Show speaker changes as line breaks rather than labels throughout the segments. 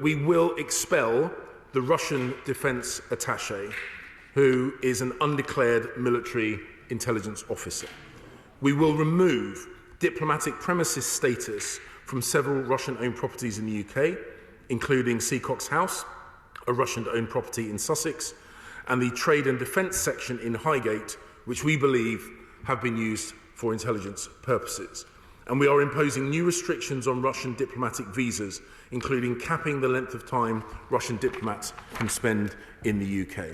that we will expel the Russian Defence Attache, who is an undeclared military intelligence officer. We will remove diplomatic premises status from several Russian-owned properties in the UK, including Seacock's House, a Russian-owned property in Sussex, and the Trade and Defence section in Highgate, which we believe have been used for intelligence purposes. And we are imposing new restrictions on Russian diplomatic visas, including capping the length of time Russian diplomats can spend in the UK.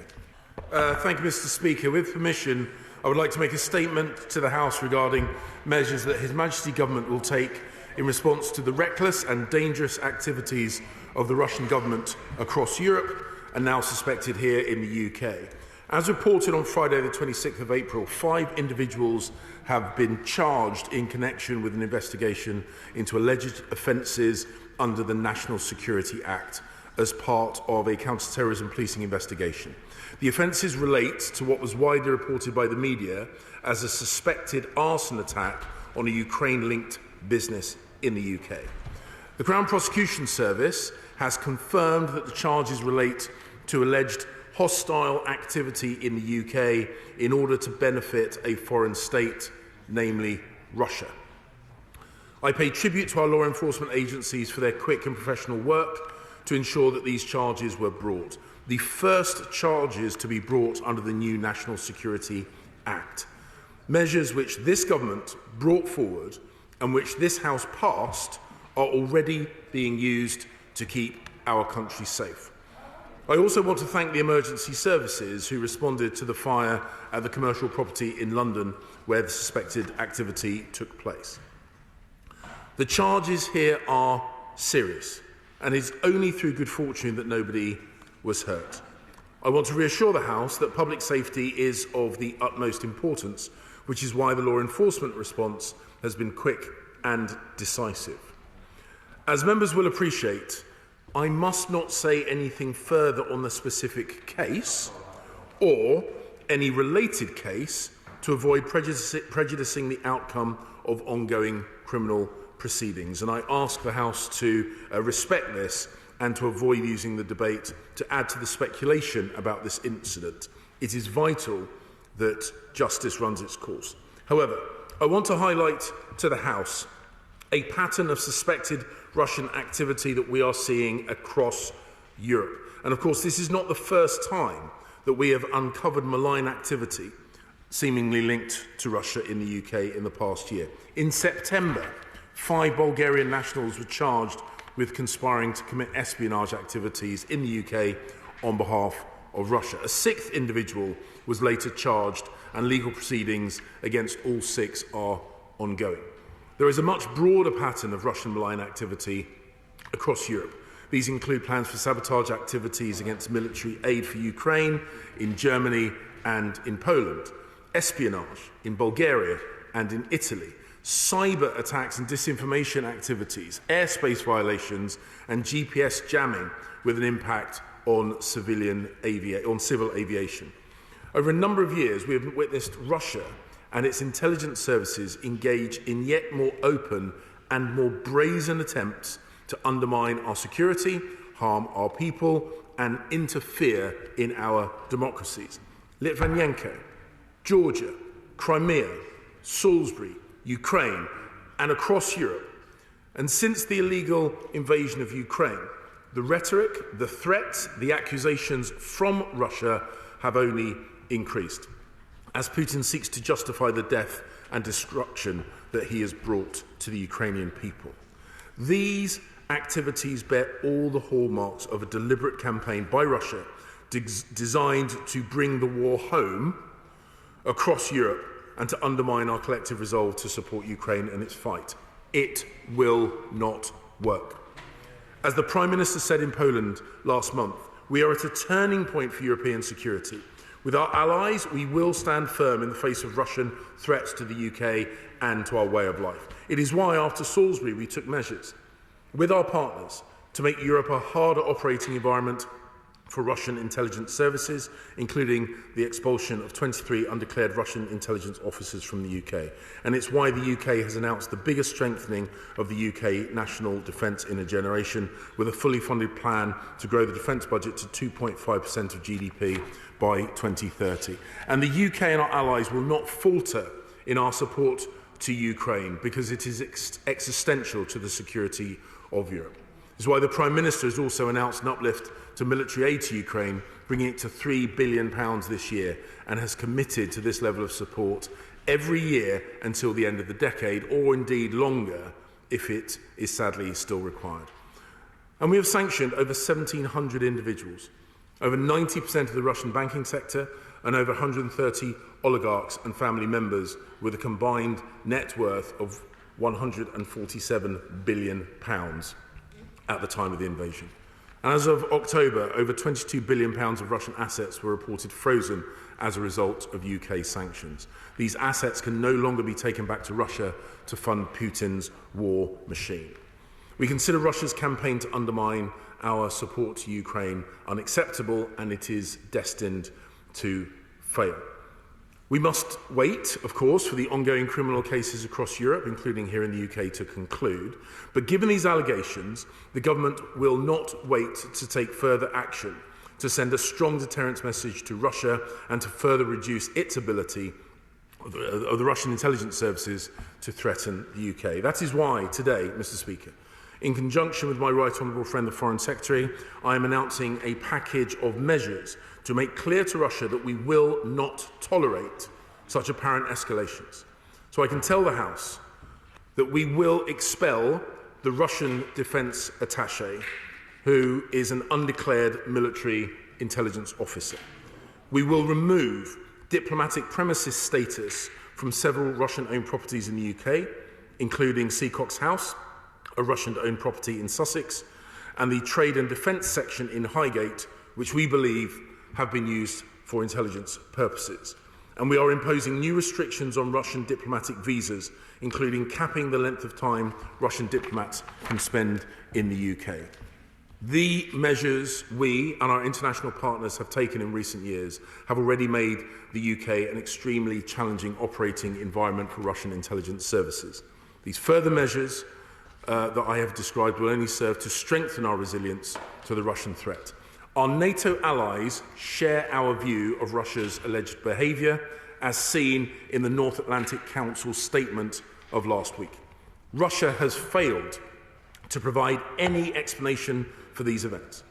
Thank you, Mr. Speaker. With permission, I would like to make a statement to the House regarding measures that His Majesty Government will take in response to the reckless and dangerous activities of the Russian government across Europe and now suspected here in the UK. As reported on Friday the 26th of April, 5 individuals have been charged in connection with an investigation into alleged offences under the National Security Act as part of a counter-terrorism policing investigation. The offences relate to what was widely reported by the media as a suspected arson attack on a Ukraine-linked business in the UK. The Crown Prosecution Service has confirmed that the charges relate to alleged hostile activity in the UK in order to benefit a foreign state, namely Russia. I pay tribute to our law enforcement agencies for their quick and professional work to ensure that these charges were brought. The first charges to be brought under the new National Security Act. Measures which this government brought forward and which this House passed are already being used to keep our country safe. I also want to thank the emergency services who responded to the fire at the commercial property in London where the suspected activity took place. The charges here are serious, and it's only through good fortune that nobody was hurt. I want to reassure the House that public safety is of the utmost importance, which is why the law enforcement response has been quick and decisive. As members will appreciate, I must not say anything further on the specific case or any related case to avoid prejudicing the outcome of ongoing criminal proceedings. And I ask the House to respect this and to avoid using the debate to add to the speculation about this incident. It is vital that justice runs its course. However, I want to highlight to the House a pattern of suspected Russian activity that we are seeing across Europe. And of course, this is not the first time that we have uncovered malign activity seemingly linked to Russia in the UK in the past year. In September, 5 Bulgarian nationals were charged with conspiring to commit espionage activities in the UK on behalf of Russia. A 6th individual was later charged, and legal proceedings against all 6 are ongoing. There is a much broader pattern of Russian malign activity across Europe. These include plans for sabotage activities against military aid for Ukraine, in Germany and in Poland, espionage in Bulgaria and in Italy, cyber attacks and disinformation activities, airspace violations and GPS jamming with an impact on civil aviation. Over a number of years, we have witnessed Russia and its intelligence services engage in yet more open and more brazen attempts to undermine our security, harm our people, and interfere in our democracies. Litvinenko, Georgia, Crimea, Salisbury, Ukraine, and across Europe. And since the illegal invasion of Ukraine, the rhetoric, the threats, the accusations from Russia have only increased, as Putin seeks to justify the death and destruction that he has brought to the Ukrainian people. These activities bear all the hallmarks of a deliberate campaign by Russia designed to bring the war home across Europe and to undermine our collective resolve to support Ukraine in its fight. It will not work. As the Prime Minister said in Poland last month, we are at a turning point for European security. With our allies, we will stand firm in the face of Russian threats to the UK and to our way of life. It is why, after Salisbury, we took measures with our partners to make Europe a harder operating environment for Russian intelligence services, including the expulsion of 23 undeclared Russian intelligence officers from the UK. And it's why the UK has announced the biggest strengthening of the UK national defence in a generation, with a fully funded plan to grow the defence budget to 2.5% of GDP by 2030. And the UK and our allies will not falter in our support to Ukraine, because it is existential to the security of Europe. This is why the Prime Minister has also announced an uplift to military aid to Ukraine, bringing it to £3 billion this year, and has committed to this level of support every year until the end of the decade, or indeed longer if it is sadly still required. And we have sanctioned over 1,700 individuals, over 90% of the Russian banking sector, and over 130 oligarchs and family members with a combined net worth of £147 billion at the time of the invasion. And as of October, over £22 billion of Russian assets were reported frozen as a result of UK sanctions. These assets can no longer be taken back to Russia to fund Putin's war machine. We consider Russia's campaign to undermine our support to Ukraine unacceptable, and it is destined to fail. We must wait, of course, for the ongoing criminal cases across Europe, including here in the UK, to conclude. But given these allegations, the government will not wait to take further action to send a strong deterrence message to Russia and to further reduce its ability of the Russian intelligence services to threaten the UK. That is why today, Mr. Speaker, in conjunction with my right honourable friend, the Foreign Secretary, I am announcing a package of measures to make clear to Russia that we will not tolerate such apparent escalations. So I can tell the House that we will expel the Russian Defence Attache, who is an undeclared military intelligence officer. We will remove diplomatic premises status from several Russian-owned properties in the UK, including Seacock's House, a Russian-owned property in Sussex, and the Trade and Defence section in Highgate, which we believe have been used for intelligence purposes. And we are imposing new restrictions on Russian diplomatic visas, including capping the length of time Russian diplomats can spend in the UK. The measures we and our international partners have taken in recent years have already made the UK an extremely challenging operating environment for Russian intelligence services. These further measures that I have described will only serve to strengthen our resilience to the Russian threat. Our NATO allies share our view of Russia's alleged behaviour, as seen in the North Atlantic Council's statement of last week. Russia has failed to provide any explanation for these events.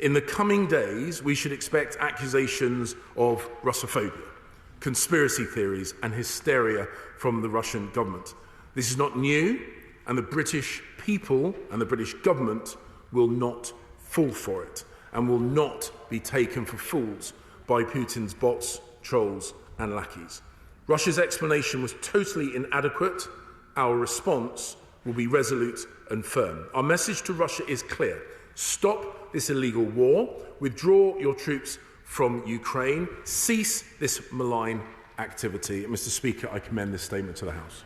In the coming days, we should expect accusations of Russophobia, conspiracy theories and hysteria from the Russian government. This is not new, and the British people and the British government will not fall for it and will not be taken for fools by Putin's bots, trolls and lackeys. Russia's explanation was totally inadequate. Our response will be resolute and firm. Our message to Russia is clear. Stop this illegal war. Withdraw your troops from Ukraine. Cease this malign activity. Mr. Speaker, I commend this statement to the House.